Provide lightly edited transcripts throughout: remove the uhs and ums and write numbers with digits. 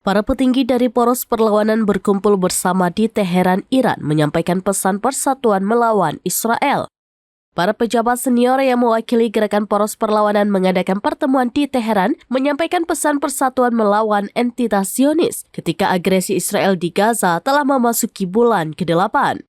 Para petinggi dari poros perlawanan berkumpul bersama di Teheran, Iran, menyampaikan pesan persatuan melawan Israel. Para pejabat senior yang mewakili gerakan poros perlawanan mengadakan pertemuan di Teheran menyampaikan pesan persatuan melawan entitas Zionis ketika agresi Israel di Gaza telah memasuki bulan ke-8.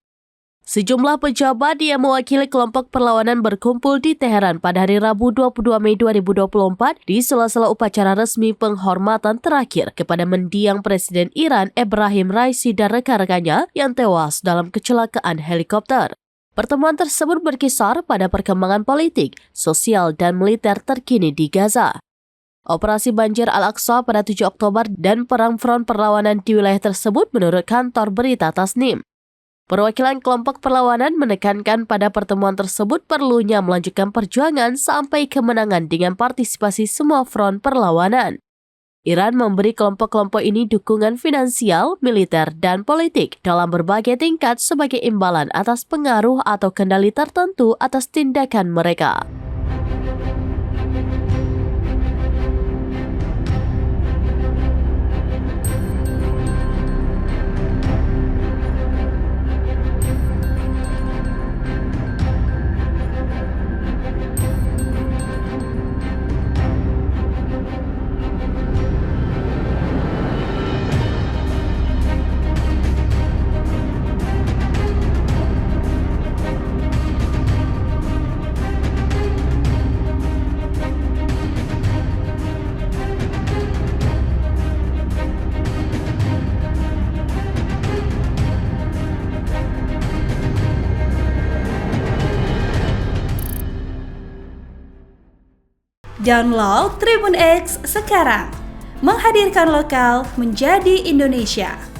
Sejumlah pejabat yang mewakili kelompok perlawanan berkumpul di Teheran pada hari Rabu 22 Mei 2024 di sela-sela upacara resmi penghormatan terakhir kepada mendiang Presiden Iran Ebrahim Raisi dan rekan-rekannya yang tewas dalam kecelakaan helikopter. Pertemuan tersebut berkisar pada perkembangan politik, sosial, dan militer terkini di Gaza. Operasi Banjir Al-Aqsa pada 7 Oktober dan perang front perlawanan di wilayah tersebut menurut kantor berita Tasnim. Perwakilan kelompok perlawanan menekankan pada pertemuan tersebut perlunya melanjutkan perjuangan sampai kemenangan dengan partisipasi semua front perlawanan. Iran memberi kelompok-kelompok ini dukungan finansial, militer, dan politik dalam berbagai tingkat sebagai imbalan atas pengaruh atau kendali tertentu atas tindakan mereka. Download Tribun X sekarang, menghadirkan lokal menjadi Indonesia.